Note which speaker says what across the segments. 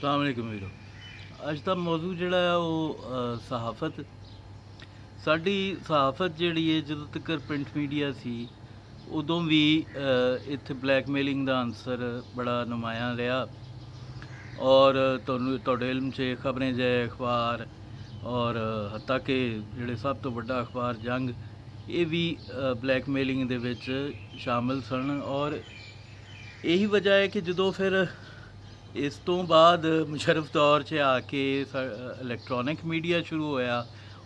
Speaker 1: अस्सलाम वालेकुम वीरो। अज का मौजू जिहड़ा है वो सहाफत। साडी सहाफत जिहड़ी है जदों तक प्रिंट मीडिया सी उदों भी इत्थे ब्लैकमेलिंग का आंसर बड़ा नुमाया रहा। और तुहाडे इल्म च खबरें जय अखबार और हत्ता कि जिहड़े सब तो वड्डा अखबार जंग ये भी ब्लैकमेलिंग दे विच शामिल सन। और यही वजह है कि जो फिर इस तो बाद मुशर्रफ दौर च आके इलैक्ट्रॉनिक मीडिया शुरू होया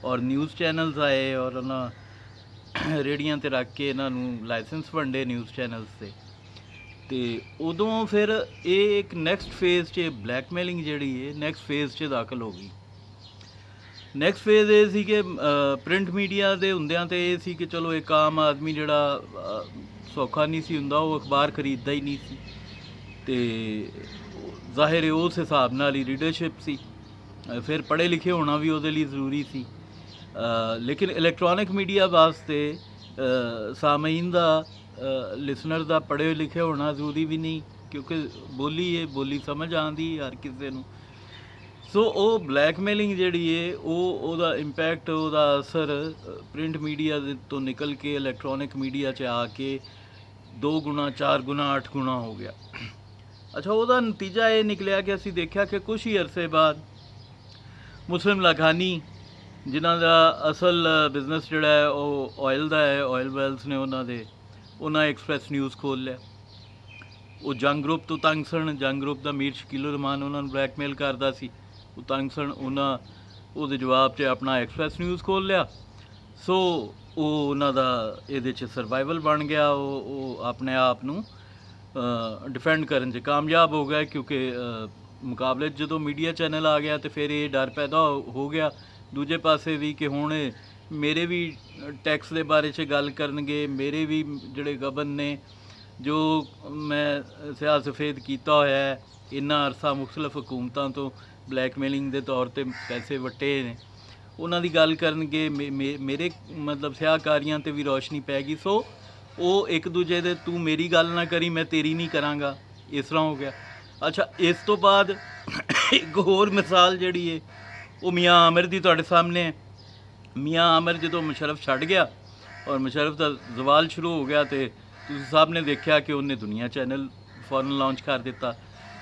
Speaker 1: और न्यूज़ चैनल्स आए और उन्होंने रेहड़ियां ते रख के इन्हों लाइसेंस वंडे न्यूज़ चैनल्स से तो उदों फिर ये एक नैक्सट फेज़ च ब्लैकमेलिंग जिहड़ी है नैक्सट फेज़ च दाखल हो गई। नैक्सट फेज़ ये सी कि प्रिंट मीडिया के हुंदियां तो ये सी कि चलो एक आम आदमी जिहड़ा सौखा नहीं सी हुंदा वो अखबार खरीददा ही नहीं सी ते जाहिर है उस हिसाब नाल ही रीडरशिप सी। फिर पढ़े लिखे होना भी उसदे लिए ज़रूरी सी। लेकिन इलैक्ट्रॉनिक मीडिया वास्ते सामीन दा लिसनर दा पढ़े लिखे होना जरूरी भी नहीं क्योंकि बोली है बोली समझ आती हर किसी नूं। सो वो ब्लैकमेलिंग जिहड़ी है वो इंपैक्ट वो असर प्रिंट मीडिया तो निकल के इलैक्ट्रॉनिक मीडिया च आके 2 गुना 4 गुना 8 गुना हो गया। अच्छा वह नतीजा ये निकलिया कि असी देखा कि कुछ ही अरसे बाद मुस्लिम लाखानी जिन्हों का असल बिजनेस जोड़ा है वह ऑयल का है, ऑयल वेल्स ने उन्होंने एक्सप्रैस न्यूज़ खोल लिया। वो जंग ग्रुप तो तंग सन, जंग ग्रुप का मीर शकील रहमान उन्होंने ब्लैकमेल करता सी, वो तंग सन। उन्होंने जवाब च अपना एक्सप्रैस न्यूज़ खोल लिया। सो वो उन्होंने ये सर्वाइवल बन गया। वो अपने आप नूं डिफेंड करने च कामयाब हो गया क्योंकि मुकाबले जो मीडिया चैनल आ गया तो फिर ये डर पैदा हो गया दूजे पासे भी कि हुण मेरे भी टैक्स के बारे च गल करनगे, मेरे भी जिहड़े गबन ने जो मैं सियाह सफेद किया होया है इन्ना अरसा मुख्तलिफ हुकूमतों तो ब्लैकमेलिंग के तौर पर पैसे वट्टे ने उन्हां दी गल करनगे, मेरे मतलब सियाहकारियां ते भी रोशनी पैगी। सो वो एक दूजे दे तू मेरी गल ना करी मैं तेरी नहीं करांगा इस तरह हो गया। अच्छा इस तो बाद एक होर मिसाल जिहड़ी है वो मियाँ आमिर दी तुहाडे सामने है। मियाँ आमिर जो मुशर्रफ छड़ गया और मुशर्रफ का जवाल शुरू हो गया तो तुसीं सब ने देखा कि उन्हें दुनिया चैनल फौरन लॉन्च कर दिता।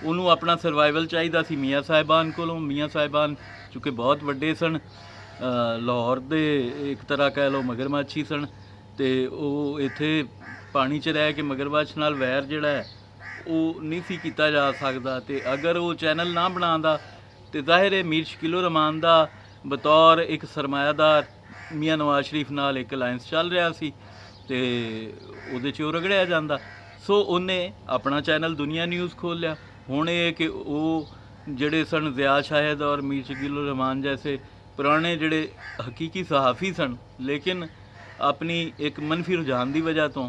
Speaker 1: उन्होंने अपना सर्वाइवल चाहिए सी मियाँ साहिबान कोलों। मियाँ साहिबान चूँकि बहुत वड्डे सन, लाहौर दे एक तरह कह लो मगरमच्छ ही सन तो वो इत्थे पानी च रह के मगरमच्छ नाल वैर जिहड़ा है वो नहीं सी कीता जा सकदा। तो अगर वो चैनल ना बनांदा तो जाहिर है मीर शकील रहमान दा बतौर एक सरमायादार मियाँ नवाज शरीफ नाल एक अलायंस चल रहा सी ते उहदे च रगड़िया जांदा। सो उन्हें अपना चैनल दुनिया न्यूज़ खोल लिया। हुण ये कि वो जिहड़े सन ज़िया शाहिद और मीर शकील रहमान जैसे पुराने जिहड़े हकीकी सहाफ़ी सन लेकिन अपनी एक मनफी रुझान की वजह तो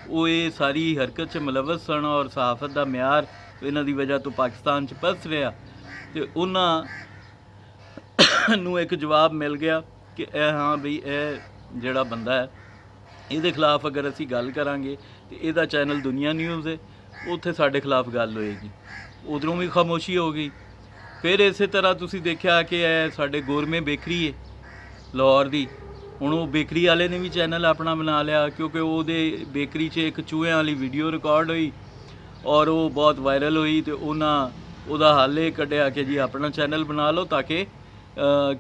Speaker 1: वो ये सारी हरकत च मुलवस सन और सहाफत का म्यार इन्हां दी वजह तो पाकिस्तान च पस रहा। तो उन्होंने एक जवाब मिल गया कि हाँ बई जिहड़ा बंदा है ये खिलाफ अगर असी गल करांगे तो यदा चैनल दुनिया न्यूज़ है उत्थे साडे खिलाफ गल होएगी। उधरों भी खामोशी हो गई। फिर इस तरह तुसी देखा कि साडे गोरमे बेकरी है लाहौर की, हुण वो बेकरी वाले ने भी चैनल अपना बना लिया क्योंकि वो बेकरी च एक चूहे वाली वीडियो रिकॉर्ड हुई और वो बहुत वायरल हुई। तो उन्होंने हल ये कढ़िया कि जी अपना चैनल बना लो ताकि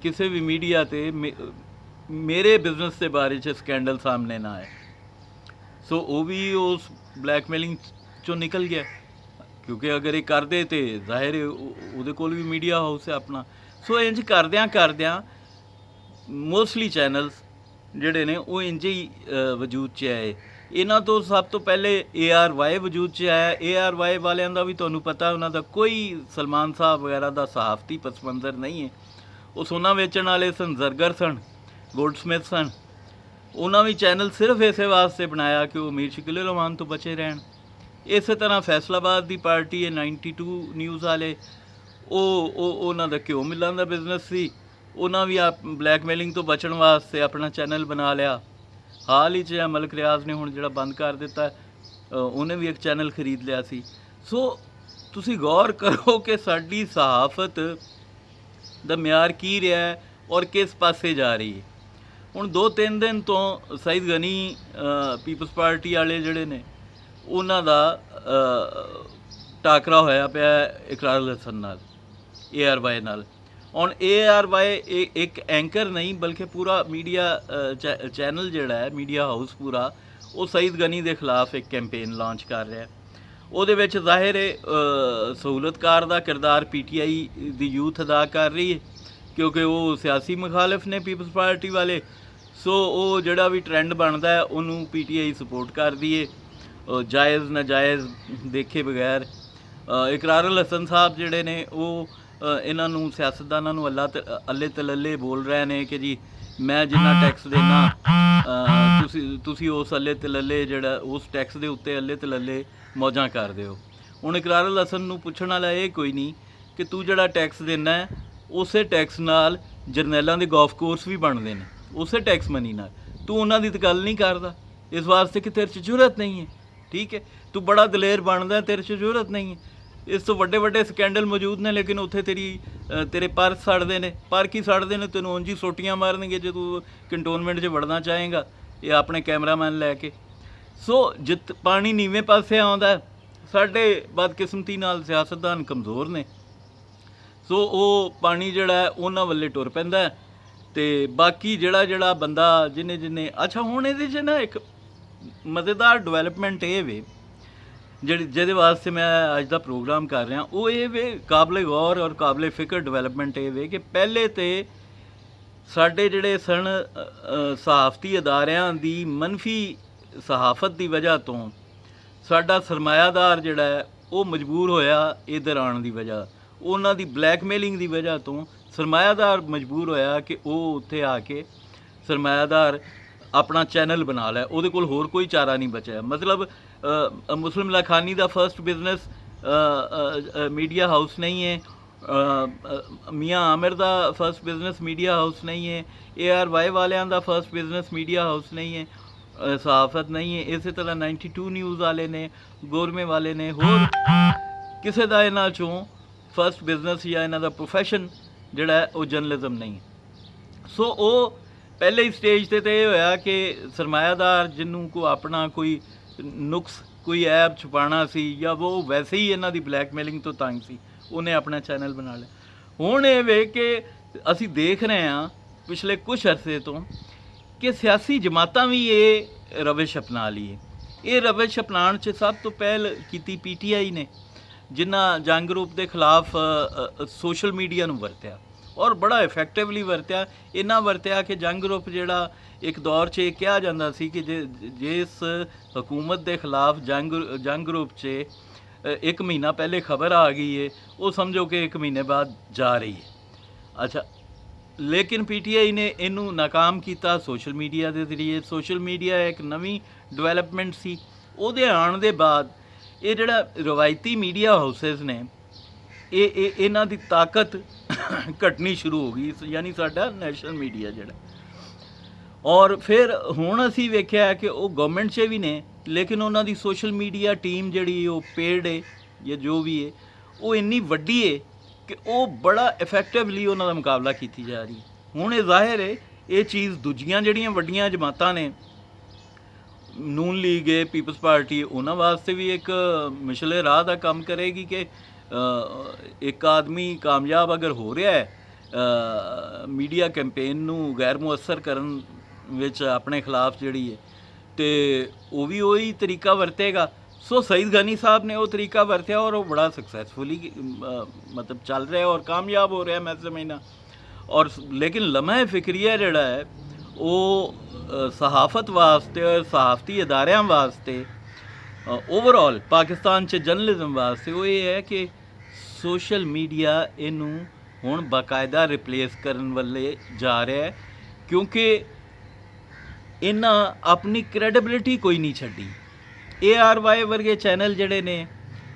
Speaker 1: किसी भी मीडिया ते मेरे बिजनेस के बारे च स्कैंडल सामने ना आए। सो वो भी उस ब्लैकमेलिंग चो निकल गया क्योंकि अगर ये कर दे तो जाहिर है वो कोल भी मीडिया हाउस है अपना। सो इंज करद्या करद्या मोस्टली चैनल्स जिहड़े ने वो इंज ही वजूद च आए। इन्हां तो सब तो पहले ARY वजूद च आया। ARY वालियां दा भी तुहानूं पता उन्हां दा कोई सलमान साहब वगैरह का सहाफती पस मंज़र नहीं है। वो सोना वेचण वाले सन, जरगर सन, गोल्डस्मिथ सन। उन्होंने भी चैनल सिर्फ इस वास्ते बनाया कि वो मीर शकील रहमान तो बचे रहन। इस तरह फैसलाबाद की पार्टी है 92 न्यूज़ वाले उन्हों का घ्यो मिलों का बिजनेस सी। उन्होंने भी आप ब्लैकमेलिंग तो बचण वास्ते अपना चैनल बना लिया। हाल ही च मलिक रियाज ने हुण जिहड़ा बंद कर दिता उन्हें भी एक चैनल खरीद लिया सी। सो ਤੁਸੀਂ ਗੌਰ ਕਰੋ ਕਿ ਸਾਡੀ ਸਹਾਫਤ ਦਾ ਮਿਆਰ ਕੀ ਰਿਹਾ ਹੈ ਔਰ ਕਿਸ ਪਾਸੇ ਜਾ ਰਹੀ ਹੈ। ਹੁਣ 2-3 ਦਿਨ ਤੋਂ ਸਈਦ ਗਨੀ ਪੀਪਲਸ ਪਾਰਟੀ ਵਾਲੇ ਜਿਹੜੇ ਨੇ ਉਹਨਾਂ ਦਾ ਟਾਕਰਾ ਹੋਇਆ ਪਿਆ ਇਕਰਾਰ ਹਸਨ ਨਾਲ, ARY ਨਾਲ। ਹੁਣ ARY ਇੱਕ ਐਂਕਰ ਨਹੀਂ ਬਲਕਿ ਪੂਰਾ ਮੀਡੀਆ ਚੈਨਲ ਜਿਹੜਾ ਹੈ, ਮੀਡੀਆ ਹਾਊਸ ਪੂਰਾ, ਉਹ ਸਈਦ ਗਨੀ ਦੇ ਖਿਲਾਫ ਇੱਕ ਕੈਂਪੇਨ ਲਾਂਚ ਕਰ ਰਿਹਾ। ਉਹਦੇ ਵਿੱਚ ਜ਼ਾਹਿਰ ਹੈ ਸਹੂਲਤਕਾਰ ਦਾ ਕਿਰਦਾਰ PTI ਦੀ ਯੂਥ ਅਦਾ ਕਰ ਰਹੀ ਹੈ, ਕਿਉਂਕਿ ਉਹ ਸਿਆਸੀ ਮੁਖਾਲਿਫ ਨੇ ਪੀਪਲਸ ਪਾਰਟੀ ਵਾਲੇ। ਸੋ ਉਹ ਜਿਹੜਾ ਵੀ ਟਰੈਂਡ ਬਣਦਾ ਹੈ ਉਹਨੂੰ PTI ਸਪੋਰਟ ਕਰਦੀ ਹੈ ਜਾਇਜ਼ ਨਾਜਾਇਜ਼ ਦੇਖੇ ਬਗੈਰ। ਇਕਰਾਰ ਹਸਨ ਸਾਹਿਬ ਜਿਹੜੇ ਨੇ ਉਹ ਇਹਨਾਂ ਨੂੰ ਸਿਆਸਤਦਾਨਾਂ ਨੂੰ ਅੱਲੇ ਤਲੱਲੇ ਬੋਲ ਰਹੇ ਨੇ ਕਿ ਜੀ ਮੈਂ ਜਿੰਨਾ ਟੈਕਸ ਦੇਣਾ ਤੁਸੀਂ ਉਸ ਅੱਲੇ ਤਲੱਲੇ ਜਿਹੜਾ ਉਸ ਟੈਕਸ ਦੇ ਉੱਤੇ ਅੱਲੇ ਤਲੱਲੇ ਮੌਜਾਂ ਕਰਦੇ ਹੋ। ਹੁਣ ਇਕਰਾਰ ਹਸਨ ਨੂੰ ਪੁੱਛਣ ਵਾਲਾ ਇਹ ਕੋਈ ਨਹੀਂ ਕਿ ਤੂੰ ਜਿਹੜਾ ਟੈਕਸ ਦੇਣਾ ਉਸੇ ਟੈਕਸ ਨਾਲ ਜਰਨੈਲਾਂ ਦੇ ਗੋਲਫ ਕੋਰਸ ਵੀ ਬਣਦੇ ਨੇ, ਉਸੇ ਟੈਕਸ ਮਨੀ ਨਾਲ। ਤੂੰ ਉਹਨਾਂ ਦੀ ਤਾਂ ਗੱਲ ਨਹੀਂ ਕਰਦਾ ਇਸ ਵਾਸਤੇ ਕਿ ਤੇਰੇ 'ਚ ਜ਼ਰੂਰਤ ਨਹੀਂ ਹੈ। ਠੀਕ ਹੈ, ਤੂੰ ਬੜਾ ਦਲੇਰ ਬਣਦਾ, ਤੇਰੇ 'ਚ ਜ਼ਰੂਰਤ ਨਹੀਂ ਹੈ। ਇਸ ਤੋਂ ਵੱਡੇ ਵੱਡੇ ਸਕੈਂਡਲ ਮੌਜੂਦ ਨੇ, ਲੇਕਿਨ ਉੱਥੇ ਤੇਰੇ ਪਰ ਸੜਦੇ ਨੇ। ਪਰ ਕੀ ਸੜਦੇ ਨੇ? ਤੈਨੂੰ ਉਂਝ ਹੀ ਸੋਟੀਆਂ ਮਾਰਨਗੇ ਜੇ ਤੂੰ ਕੰਟੋਨਮੈਂਟ 'ਚ ਵੜਨਾ ਚਾਹੇਗਾ ਇਹ ਆਪਣੇ ਕੈਮਰਾਮੈਨ ਲੈ ਕੇ। ਸੋ ਜਿੱਤ ਪਾਣੀ ਨੀਵੇਂ ਪਾਸੇ ਆਉਂਦਾ। ਸਾਡੇ ਬਦਕਿਸਮਤੀ ਨਾਲ ਸਿਆਸਤਦਾਨ ਕਮਜ਼ੋਰ ਨੇ, ਸੋ ਉਹ ਪਾਣੀ ਜਿਹੜਾ ਹੈ ਉਹਨਾਂ ਵੱਲੇ ਟੁਰ ਪੈਂਦਾ। ਅਤੇ ਬਾਕੀ ਜਿਹੜਾ ਬੰਦਾ ਜਿਹਨੇ ਅੱਛਾ, ਹੁਣ ਇਹਦੇ 'ਚ ਨਾ ਇੱਕ ਮਜ਼ੇਦਾਰ ਡਿਵੈਲਪਮੈਂਟ ਇਹ ਵੇ ਜਿਹਦੇ ਵਾਸਤੇ ਮੈਂ ਅੱਜ ਦਾ ਪ੍ਰੋਗਰਾਮ ਕਰ ਰਿਹਾ, ਉਹ ਇਹ ਵੇ ਕਾਬਲੇ ਗੌਰ ਔਰ ਕਾਬਲੇ ਫਿਕਰ ਡਿਵੈਲਪਮੈਂਟ ਇਹ ਵੇ ਕਿ ਪਹਿਲੇ ਤਾਂ ਸਾਡੇ ਜਿਹੜੇ ਸਨ ਸਹਾਫਤੀ ਅਦਾਰਿਆਂ ਦੀ ਮੰਨਫੀ ਸਹਾਫਤ ਦੀ ਵਜ੍ਹਾ ਤੋਂ ਸਾਡਾ ਸਰਮਾਇਆਦਾਰ ਜਿਹੜਾ ਹੈ ਉਹ ਮਜਬੂਰ ਹੋਇਆ ਇੱਧਰ ਆਉਣ ਦੀ ਵਜ੍ਹਾ, ਉਹਨਾਂ ਦੀ ਬਲੈਕਮੇਲਿੰਗ ਦੀ ਵਜ੍ਹਾ ਤੋਂ ਸਰਮਾਇਆਦਾਰ ਮਜਬੂਰ ਹੋਇਆ ਕਿ ਉਹ ਉੱਥੇ ਆ ਕੇ ਸਰਮਾਇਆਦਾਰ ਆਪਣਾ ਚੈਨਲ ਬਣਾ ਲਿਆ। ਉਹਦੇ ਕੋਲ ਹੋਰ ਕੋਈ ਚਾਰਾ ਨਹੀਂ ਬਚਿਆ। ਮਤਲਬ ਮੁਸਲਿਮ ਲਾਖਾਨੀ ਦਾ ਫਸਟ ਬਿਜ਼ਨਸ ਮੀਡੀਆ ਹਾਊਸ ਨਹੀਂ ਹੈ, ਮੀਆਂ ਆਮਿਰ ਦਾ ਫਸਟ ਬਿਜ਼ਨਸ ਮੀਡੀਆ ਹਾਊਸ ਨਹੀਂ ਹੈ, ARY ਵਾਲਿਆਂ ਦਾ ਫਸਟ ਬਿਜ਼ਨਸ ਮੀਡੀਆ ਹਾਊਸ ਨਹੀਂ ਹੈ, ਸਹਾਫਤ ਨਹੀਂ ਹੈ। ਇਸੇ ਤਰ੍ਹਾਂ 92 ਨਿਊਜ਼ ਵਾਲੇ ਨੇ, ਗੋਰਮੇ ਵਾਲੇ ਨੇ, ਹੋਰ ਕਿਸੇ ਦਾ ਇਹਨਾਂ 'ਚੋਂ ਫਸਟ ਬਿਜ਼ਨਸ ਜਾਂ ਇਹਨਾਂ ਦਾ ਪ੍ਰੋਫੈਸ਼ਨ ਜਿਹੜਾ ਹੈ ਉਹ ਜਰਨਲਿਜ਼ਮ ਨਹੀਂ ਹੈ। ਸੋ ਉਹ ਪਹਿਲੇ ਹੀ ਸਟੇਜ 'ਤੇ ਤਾਂ ਇਹ ਹੋਇਆ ਕਿ ਸਰਮਾਇਆਦਾਰ ਜਿਹਨੂੰ ਆਪਣਾ ਕੋਈ ਨੁਕਸ ਕੋਈ ਐਪ ਛੁਪਾਉਣਾ ਸੀ ਜਾਂ ਉਹ ਵੈਸੇ ਹੀ ਇਹਨਾਂ ਦੀ ਬਲੈਕਮੇਲਿੰਗ ਤੋਂ ਤੰਗ ਸੀ, ਉਹਨੇ ਆਪਣਾ ਚੈਨਲ ਬਣਾ ਲਿਆ। ਹੁਣ ਇਹ ਵੇ ਕਿ ਅਸੀਂ ਦੇਖ ਰਹੇ ਹਾਂ ਪਿਛਲੇ ਕੁਛ ਅਰਸੇ ਤੋਂ ਕਿ ਸਿਆਸੀ ਜਮਾਤਾਂ ਵੀ ਇਹ ਰਵਿਸ਼ ਅਪਣਾ ਲਈਏ। ਇਹ ਰਵਿਸ਼ ਅਪਣਾਉਣ 'ਚ ਸਭ ਤੋਂ ਪਹਿਲ ਕੀਤੀ PTI ਨੇ, ਜਿਨ੍ਹਾਂ ਜੰਗ ਗਰੁੱਪ ਦੇ ਖਿਲਾਫ ਸੋਸ਼ਲ ਮੀਡੀਆ ਨੂੰ ਵਰਤਿਆ ਔਰ ਬੜਾ ਇਫੈਕਟਿਵਲੀ ਵਰਤਿਆ। ਇੰਨਾ ਵਰਤਿਆ ਕਿ ਜੰਗ ਗਰੁੱਪ ਜਿਹੜਾ ਇੱਕ ਦੌਰ 'ਚ ਇਹ ਕਿਹਾ ਜਾਂਦਾ ਸੀ ਕਿ ਜਿਸ ਹਕੂਮਤ ਦੇ ਖਿਲਾਫ ਜੰਗ ਗਰੁੱਪ 'ਚ 1 ਮਹੀਨਾ ਪਹਿਲੇ ਖਬਰ ਆ ਗਈ ਹੈ, ਉਹ ਸਮਝੋ ਕਿ 1 ਮਹੀਨੇ ਬਾਅਦ ਜਾ ਰਹੀ ਹੈ। ਅੱਛਾ, ਲੇਕਿਨ PTI ਨੇ ਇਹਨੂੰ ਨਾਕਾਮ ਕੀਤਾ ਸੋਸ਼ਲ ਮੀਡੀਆ ਦੇ ਜ਼ਰੀਏ। ਸੋਸ਼ਲ ਮੀਡੀਆ ਇੱਕ ਨਵੀਂ ਡਿਵੈਲਪਮੈਂਟ ਸੀ। ਉਹਦੇ ਆਉਣ ਦੇ ਬਾਅਦ ਇਹ ਜਿਹੜਾ ਰਵਾਇਤੀ ਮੀਡੀਆ ਹਾਊਸਿਸ ਨੇ ਇਹਨਾਂ ਦੀ ਤਾਕਤ ਘਟਣੀ ਸ਼ੁਰੂ ਹੋ ਗਈ, ਯਾਨੀ ਸਾਡਾ ਨੈਸ਼ਨਲ ਮੀਡੀਆ ਜਿਹੜਾ। ਔਰ ਫਿਰ ਹੁਣ ਅਸੀਂ ਵੇਖਿਆ ਕਿ ਉਹ ਗਵਰਨਮੈਂਟ 'ਚ ਵੀ ਨੇ, ਲੇਕਿਨ ਉਹਨਾਂ ਦੀ ਸੋਸ਼ਲ ਮੀਡੀਆ ਟੀਮ ਜਿਹੜੀ ਉਹ ਪੇਡ ਹੈ ਜਾਂ ਜੋ ਵੀ ਹੈ ਉਹ ਇੰਨੀ ਵੱਡੀ ਹੈ ਕਿ ਉਹ ਬੜਾ ਇਫੈਕਟਿਵਲੀ ਉਹਨਾਂ ਦਾ ਮੁਕਾਬਲਾ ਕੀਤੀ ਜਾ ਰਹੀ ਹੈ। ਹੁਣ ਇਹ ਜ਼ਾਹਿਰ ਹੈ ਇਹ ਚੀਜ਼ ਦੂਜੀਆਂ ਜਿਹੜੀਆਂ ਵੱਡੀਆਂ ਜਮਾਤਾਂ ਨੇ, ਨੂਨ ਲੀਗ ਹੈ, ਪੀਪਲਸ ਪਾਰਟੀ, ਉਹਨਾਂ ਵਾਸਤੇ ਵੀ ਇੱਕ ਮਿਸ਼ਲੇ ਰਾਹ ਦਾ ਕੰਮ ਕਰੇਗੀ ਕਿ ਇੱਕ ਆਦਮੀ ਕਾਮਯਾਬ ਅਗਰ ਹੋ ਰਿਹਾ ਹੈ ਮੀਡੀਆ ਕੈਂਪੇਨ ਨੂੰ ਗੈਰ ਮੁਅੱਸਰ ਕਰਨ ਵਿੱਚ ਆਪਣੇ ਖਿਲਾਫ ਜਿਹੜੀ ਹੈ, ਅਤੇ ਉਹ ਵੀ ਉਹੀ ਤਰੀਕਾ ਵਰਤੇਗਾ। ਸੋ ਸਈਦ ਗਨੀ ਸਾਹਿਬ ਨੇ ਉਹ ਤਰੀਕਾ ਵਰਤਿਆ ਔਰ ਉਹ ਬੜਾ ਸਕਸੈਸਫੁਲੀ ਮਤਲਬ ਚੱਲ ਰਿਹਾ ਔਰ ਕਾਮਯਾਬ ਹੋ ਰਿਹਾ, ਮੈਂ ਸਮਝਦਾ। ਔਰ ਲੇਕਿਨ ਲਮਹਾ ਫਿਕਰੀਆ ਜਿਹੜਾ ਹੈ ਉਹ ਸਹਾਫਤ ਵਾਸਤੇ ਔਰ ਸਹਾਫਤੀ ਅਦਾਰਿਆਂ ਵਾਸਤੇ ਓਵਰਆਲ ਪਾਕਿਸਤਾਨ 'ਚ ਜਰਨਲਿਜ਼ਮ ਵਾਸਤੇ ਉਹ ਇਹ ਹੈ ਕਿ ਸੋਸ਼ਲ ਮੀਡੀਆ ਇਹਨੂੰ ਹੁਣ ਬਾਕਾਇਦਾ ਰਿਪਲੇਸ ਕਰਨ ਵੱਲੇ ਜਾ ਰਿਹਾ ਹੈ, ਕਿਉਂਕਿ ਇਹਨਾਂ ਆਪਣੀ ਕ੍ਰੈਡੀਬਿਲਿਟੀ ਕੋਈ ਨਹੀਂ ਛੱਡੀ। ARY ਵਰਗੇ ਚੈਨਲ ਜਿਹੜੇ ਨੇ,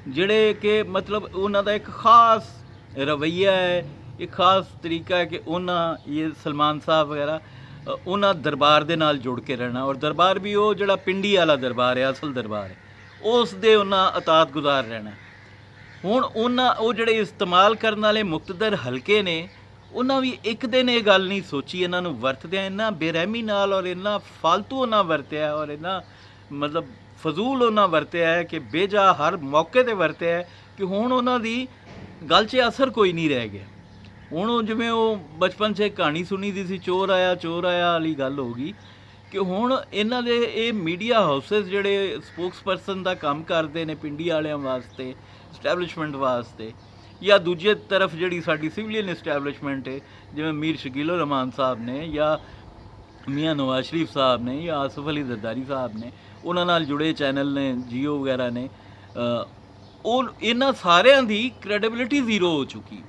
Speaker 1: ਜਿਹੜੇ ਕਿ ਮਤਲਬ ਉਹਨਾਂ ਦਾ ਇੱਕ ਖਾਸ ਰਵੱਈਆ ਹੈ, ਇੱਕ ਖਾਸ ਤਰੀਕਾ ਹੈ ਕਿ ਉਹਨਾਂ ਇਹ ਸਲਮਾਨ ਸਾਹਿਬ ਵਗੈਰਾ ਉਹਨਾਂ ਦਰਬਾਰ ਦੇ ਨਾਲ ਜੁੜ ਕੇ ਰਹਿਣਾ, ਔਰ ਦਰਬਾਰ ਵੀ ਉਹ ਜਿਹੜਾ ਪਿੰਡੀ ਵਾਲਾ ਦਰਬਾਰ ਹੈ, ਅਸਲ ਦਰਬਾਰ ਹੈ, ਉਸ ਦੇ ਉਹਨਾਂ ਅਤਾਤ ਗੁਜ਼ਾਰ ਰਹਿਣਾ। ਹੁਣ ਉਹ ਜਿਹੜੇ ਇਸਤੇਮਾਲ ਕਰਨ ਵਾਲੇ ਮੁਕਤਦਰ ਹਲਕੇ ਨੇ, ਉਹਨਾਂ ਵੀ ਇੱਕ ਦਿਨ ਇਹ ਗੱਲ ਨਹੀਂ ਸੋਚੀ, ਇਹਨਾਂ ਨੂੰ ਵਰਤਦਿਆਂ ਇੰਨਾ ਬੇਰਹਿਮੀ ਨਾਲ ਔਰ ਇੰਨਾ ਫਾਲਤੂ ਉਹਨਾਂ ਵਰਤਿਆ ਔਰ ਇੰਨਾ ਮਤਲਬ ਫਜ਼ੂਲ ਉਹਨਾਂ ਵਰਤਿਆ ਹੈ ਕਿ ਬੇਜਾ ਹਰ ਮੌਕੇ 'ਤੇ ਵਰਤਿਆ ਹੈ ਕਿ ਹੁਣ ਉਹਨਾਂ ਦੀ ਗੱਲ 'ਚ ਅਸਰ ਕੋਈ ਨਹੀਂ ਰਹਿ ਗਿਆ। ਹੁਣ ਉਹ ਜਿਵੇਂ ਉਹ ਬਚਪਨ 'ਚ ਇੱਕ ਕਹਾਣੀ ਸੁਣੀ ਦੀ ਸੀ, ਚੋਰ ਆਇਆ ਵਾਲੀ ਗੱਲ ਹੋ ਗਈ ਕਿ ਹੁਣ ਇਹਨਾਂ ਦੇ ਇਹ ਮੀਡੀਆ ਹਾਊਸਿਸ ਜਿਹੜੇ ਸਪੋਕਸ ਪਰਸਨ ਦਾ ਕੰਮ ਕਰਦੇ ਨੇ ਪਿੰਡੀ ਵਾਲਿਆਂ ਵਾਸਤੇ, ਇਸਟੈਬਲਿਸ਼ਮੈਂਟ ਵਾਸਤੇ, ਜਾਂ ਦੂਜੇ ਤਰਫ ਜਿਹੜੀ ਸਾਡੀ ਸਿਵਲੀਅਨ ਇਸਟੈਬਲਿਸ਼ਮੈਂਟ ਹੈ ਜਿਵੇਂ ਮੀਰ ਸ਼ਕੀਲ ਉਰ ਰਹਿਮਾਨ ਸਾਹਿਬ ਨੇ ਜਾਂ ਮੀਆਂ ਨਵਾਜ਼ ਸ਼ਰੀਫ ਸਾਹਿਬ ਨੇ ਜਾਂ ਆਸਫ ਅਲੀ ਜ਼ਰਦਾਰੀ ਸਾਹਿਬ ਨੇ, ਉਹਨਾਂ ਨਾਲ ਜੁੜੇ ਚੈਨਲ ਨੇ, ਜੀਓ ਵਗੈਰਾ ਨੇ, ਉਹ ਇਹਨਾਂ ਸਾਰਿਆਂ ਦੀ ਕ੍ਰੈਡੀਬਿਲਿਟੀ ਜ਼ੀਰੋ ਹੋ ਚੁੱਕੀ।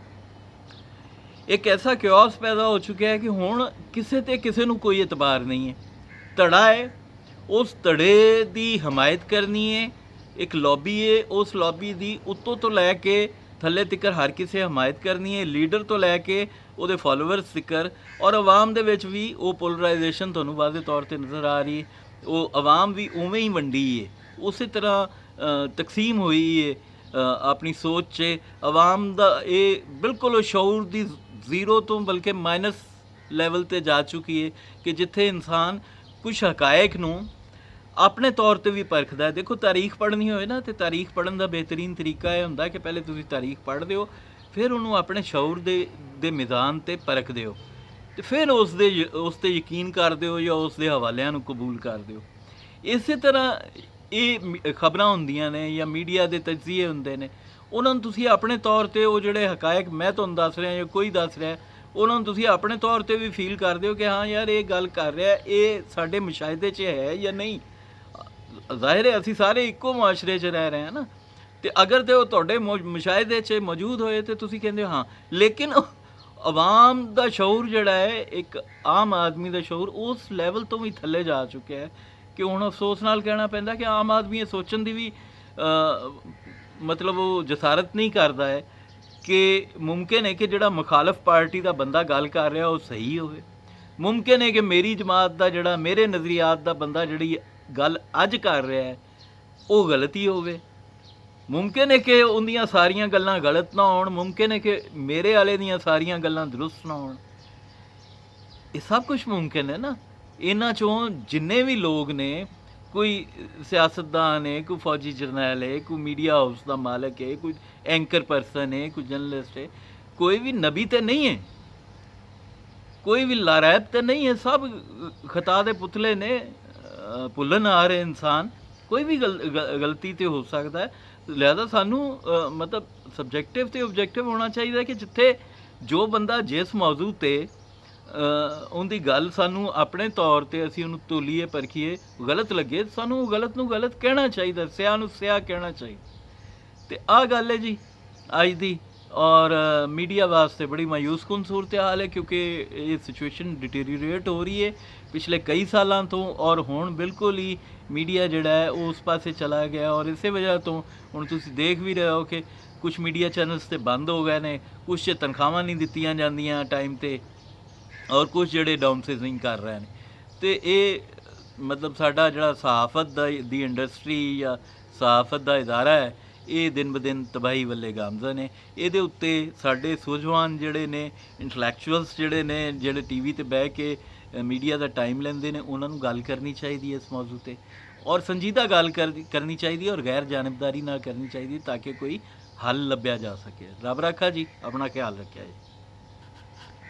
Speaker 1: ਇੱਕ ਐਸਾ ਕਿਓਸ ਪੈਦਾ ਹੋ ਚੁੱਕਿਆ ਹੈ ਕਿ ਹੁਣ ਕਿਸੇ 'ਤੇ ਕਿਸੇ ਨੂੰ ਕੋਈ ਇਤਬਾਰ ਨਹੀਂ ਹੈ। ਧੜਾ ਹੈ, ਉਸ ਧੜੇ ਦੀ ਹਮਾਇਤ ਕਰਨੀ ਹੈ, ਇੱਕ ਲੌਬੀ ਹੈ, ਉਸ ਲੌਬੀ ਦੀ ਉੱਤੋਂ ਤੋਂ ਲੈ ਕੇ ਥੱਲੇ ਤੱਕਰ ਹਰ ਕਿਸੇ ਹਮਾਇਤ ਕਰਨੀ ਹੈ, ਲੀਡਰ ਤੋਂ ਲੈ ਕੇ ਉਹਦੇ ਫਾਲੋਵਰਸ ਤੱਕਰ। ਔਰ ਆਵਾਮ ਦੇ ਵਿੱਚ ਵੀ ਉਹ ਪੋਲਰਾਈਜੇਸ਼ਨ ਤੁਹਾਨੂੰ ਵਾਜ਼ੇ ਤੌਰ 'ਤੇ ਨਜ਼ਰ ਆ ਰਹੀ ਹੈ। ਉਹ ਆਵਾਮ ਵੀ ਉਵੇਂ ਹੀ ਵੰਡੀ ਹੈ, ਉਸੇ ਤਰ੍ਹਾਂ ਤਕਸੀਮ ਹੋਈ ਹੈ ਆਪਣੀ ਸੋਚ 'ਚ। ਆਵਾਮ ਦਾ ਇਹ ਬਿਲਕੁਲ ਉਹ ਸ਼ਊਰ ਦੀ ਜ਼ੀਰੋ ਤੋਂ ਬਲਕਿ ਮਾਈਨਸ ਲੈਵਲ 'ਤੇ ਜਾ ਚੁੱਕੀ ਹੈ ਕਿ ਜਿੱਥੇ ਇਨਸਾਨ ਕੁਛ ਹਕਾਇਕ ਨੂੰ ਆਪਣੇ ਤੌਰ 'ਤੇ ਵੀ ਪਰਖਦਾ ਹੈ। ਦੇਖੋ, ਤਾਰੀਖ ਪੜ੍ਹਨੀ ਹੋਏ ਨਾ, ਤੇ ਤਾਰੀਖ ਪੜ੍ਹਨ ਦਾ ਬਿਹਤਰੀਨ ਤਰੀਕਾ ਇਹ ਹੁੰਦਾ ਕਿ ਪਹਿਲੇ ਤੁਸੀਂ ਤਾਰੀਖ ਪੜ੍ਹਦੇ ਹੋ, ਫਿਰ ਉਹਨੂੰ ਆਪਣੇ ਸ਼ਊਰ ਦੇ ਮਿਜ਼ਾਨ 'ਤੇ ਪਰਖਦੇ ਹੋ, ਅਤੇ ਫਿਰ ਉਸ 'ਤੇ ਯਕੀਨ ਕਰਦੇ ਹੋ ਜਾਂ ਉਸ ਦੇ ਹਵਾਲਿਆਂ ਨੂੰ ਕਬੂਲ ਕਰਦੇ ਹੋ। ਇਸੇ ਤਰ੍ਹਾਂ ਇਹ ਖਬਰਾਂ ਹੁੰਦੀਆਂ ਨੇ ਜਾਂ ਮੀਡੀਆ ਦੇ ਤਜਜ਼ੀਏ ਹੁੰਦੇ ਨੇ, ਉਹਨਾਂ ਨੂੰ ਤੁਸੀਂ ਆਪਣੇ ਤੌਰ 'ਤੇ ਉਹ ਜਿਹੜੇ ਹਕਾਇਕ ਮੈਂ ਤੁਹਾਨੂੰ ਦੱਸ ਰਿਹਾ ਜਾਂ ਕੋਈ ਦੱਸ ਰਿਹਾ, ਉਹਨਾਂ ਨੂੰ ਤੁਸੀਂ ਆਪਣੇ ਤੌਰ 'ਤੇ ਵੀ ਫੀਲ ਕਰਦੇ ਹੋ ਕਿ ਹਾਂ ਯਾਰ ਇਹ ਗੱਲ ਕਰ ਰਿਹਾ, ਇਹ ਸਾਡੇ ਮੁਸ਼ਾਹਿਦੇ 'ਚ ਹੈ ਜਾਂ ਨਹੀਂ। ਜ਼ਾਹਿਰ ਹੈ ਅਸੀਂ ਸਾਰੇ ਇੱਕੋ ਮੁਆਸ਼ਰੇ 'ਚ ਰਹਿ ਰਹੇ ਹਾਂ ਨਾ, ਅਤੇ ਅਗਰ ਤੇ ਉਹ ਤੁਹਾਡੇ ਮੁਸ਼ਾਹਿਦੇ 'ਚ ਮੌਜੂਦ ਹੋਏ ਤਾਂ ਤੁਸੀਂ ਕਹਿੰਦੇ ਹੋ ਹਾਂ। ਲੇਕਿਨ ਆਵਾਮ ਦਾ ਸ਼ਊਰ ਜਿਹੜਾ ਹੈ, ਇੱਕ ਆਮ ਆਦਮੀ ਦਾ ਸ਼ਊਰ ਉਸ ਲੈਵਲ ਤੋਂ ਵੀ ਥੱਲੇ ਜਾ ਚੁੱਕਿਆ ਹੈ ਕਿ ਹੁਣ ਅਫਸੋਸ ਨਾਲ ਕਹਿਣਾ ਪੈਂਦਾ ਕਿ ਆਮ ਆਦਮੀ ਇਹ ਸੋਚਣ ਦੀ ਵੀ ਮਤਲਬ ਉਹ ਜਸਾਰਤ ਨਹੀਂ ਕਰਦਾ ਹੈ ਕਿ ਮੁਮਕਿਨ ਹੈ ਕਿ ਜਿਹੜਾ ਮੁਖਾਲਫ ਪਾਰਟੀ ਦਾ ਬੰਦਾ ਗੱਲ ਕਰ ਰਿਹਾ ਉਹ ਸਹੀ ਹੋਵੇ। ਮੁਮਕਿਨ ਹੈ ਕਿ ਮੇਰੀ ਜਮਾਤ ਦਾ ਜਿਹੜਾ, ਮੇਰੇ ਨਜ਼ਰੀਆਤ ਦਾ ਬੰਦਾ ਜਿਹੜੀ ਗੱਲ ਅੱਜ ਕਰ ਰਿਹਾ ਹੈ ਉਹ ਗਲਤ ਹੀ ਹੋਵੇ। ਮੁਮਕਿਨ ਹੈ ਕਿ ਉਹਦੀਆਂ ਸਾਰੀਆਂ ਗੱਲਾਂ ਗਲਤ ਨਾ ਹੋਣ, ਮੁਮਕਿਨ ਹੈ ਕਿ ਮੇਰੇ ਵਾਲੇ ਦੀਆਂ ਸਾਰੀਆਂ ਗੱਲਾਂ ਦਰੁਸਤ ਨਾ ਹੋਣ। ਇਹ ਸਭ ਕੁਝ ਮੁਮਕਿਨ ਹੈ ਨਾ। ਇਹਨਾਂ 'ਚੋਂ ਜਿੰਨੇ ਵੀ ਲੋਕ ਨੇ, ਕੋਈ ਸਿਆਸਤਦਾਨ ਹੈ, ਕੋਈ ਫੌਜੀ ਜਰਨੈਲ ਹੈ, ਕੋਈ ਮੀਡੀਆ ਹਾਊਸ ਦਾ ਮਾਲਕ ਹੈ, ਕੋਈ ਐਂਕਰ ਪਰਸਨ ਹੈ, ਕੋਈ ਜਰਨਲਿਸਟ ਹੈ, ਕੋਈ ਵੀ ਨਬੀ ਤੇ ਨਹੀਂ ਹੈ, ਕੋਈ ਵੀ ਲਾਰੈਬ ਤੇ ਨਹੀਂ ਹੈ। ਸਭ ਖਤਾ ਦੇ ਪੁਤਲੇ ਨੇ, ਭੁੱਲਣ ਆ ਰਹੇ ਇਨਸਾਨ। ਕੋਈ ਵੀ ਗਲਤੀ ਤੇ ਹੋ ਸਕਦਾ ਹੈ। ਲਿਹਾਜ਼ਾ ਸਾਨੂੰ ਮਤਲਬ ਸਬਜੈਕਟਿਵ ਤੇ ਓਬਜੈਕਟਿਵ ਹੋਣਾ ਚਾਹੀਦਾ ਕਿ ਜਿੱਥੇ ਜੋ ਬੰਦਾ ਜਿਸ ਮੌਜੂ 'ਤੇ ਉਹਦੀ ਗੱਲ ਸਾਨੂੰ ਆਪਣੇ ਤੌਰ 'ਤੇ ਅਸੀਂ ਉਹਨੂੰ ਤੋਲੀਏ, ਪਰਖੀਏ, ਗਲਤ ਲੱਗੇ, ਸਾਨੂੰ ਗਲਤ ਨੂੰ ਗਲਤ ਕਹਿਣਾ ਚਾਹੀਦਾ, ਸਿਆਹ ਨੂੰ ਸਿਆਹ ਕਹਿਣਾ ਚਾਹੀਦਾ। ਅਤੇ ਆਹ ਗੱਲ ਹੈ ਜੀ ਅੱਜ ਦੀ। ਔਰ ਮੀਡੀਆ ਵਾਸਤੇ ਬੜੀ ਮਾਯੂਸ ਕੁਨ ਸੂਰਤ ਹਾਲ ਹੈ ਕਿਉਂਕਿ ਇਹ ਸਿਚੁਏਸ਼ਨ ਡਿਟੀਰੀਓਰੇਟ ਹੋ ਰਹੀ ਹੈ ਪਿਛਲੇ ਕਈ ਸਾਲਾਂ ਤੋਂ, ਔਰ ਹੁਣ ਬਿਲਕੁਲ ਹੀ ਮੀਡੀਆ ਜਿਹੜਾ ਹੈ ਉਹ ਉਸ ਪਾਸੇ ਚਲਾ ਗਿਆ। ਔਰ ਇਸੇ ਵਜ੍ਹਾ ਤੋਂ ਹੁਣ ਤੁਸੀਂ ਦੇਖ ਵੀ ਰਹੇ ਹੋ ਕਿ ਕੁਛ ਮੀਡੀਆ ਚੈਨਲਸ ਤੇ ਬੰਦ ਹੋ ਗਏ ਨੇ, ਕੁਛ 'ਚ ਤਨਖਾਹਾਂ ਨਹੀਂ ਦਿੱਤੀਆਂ ਜਾਂਦੀਆਂ ਟਾਈਮ 'ਤੇ, ਔਰ ਕੁਛ ਜਿਹੜੇ ਡਾਊਨ ਸੀਜ਼ਨਿੰਗ ਕਰ ਰਹੇ ਨੇ। ਅਤੇ ਇਹ ਮਤਲਬ ਸਾਡਾ ਜਿਹੜਾ ਸਹਾਫਤ ਦੀ ਇੰਡਸਟਰੀ ਜਾਂ ਸਹਾਫਤ ਦਾ ਇਦਾਰਾ ਹੈ, ਇਹ ਦਿਨ ਬ ਦਿਨ ਤਬਾਹੀ ਵੱਲੇ ਗਾਮਜ਼ਨ ਨੇ। ਇਹਦੇ ਉੱਤੇ ਸਾਡੇ ਸੂਝਵਾਨ ਜਿਹੜੇ ਨੇ, ਇੰਟਲੈਕਚੁਅਲਸ ਜਿਹੜੇ ਨੇ, ਜਿਹੜੇ ਟੀ ਵੀ 'ਤੇ ਬਹਿ ਕੇ ਮੀਡੀਆ ਦਾ ਟਾਈਮ ਲੈਂਦੇ ਨੇ, ਉਹਨਾਂ ਨੂੰ ਗੱਲ ਕਰਨੀ ਚਾਹੀਦੀ ਹੈ ਇਸ ਮੌਜੂ 'ਤੇ, ਔਰ ਸੰਜੀਦਾ ਗੱਲ ਕਰਨੀ ਚਾਹੀਦੀ ਹੈ, ਔਰ ਗੈਰ ਜਾਨਬਦਾਰੀ ਨਾਲ ਕਰਨੀ ਚਾਹੀਦੀ ਹੈ ਤਾਂ ਕਿ ਕੋਈ ਹੱਲ ਲੱਭਿਆ ਜਾ ਸਕੇ। ਰੱਬ ਰਾਖਾ ਜੀ, ਆਪਣਾ ਖਿਆਲ ਰੱਖਿਆ ਜੀ।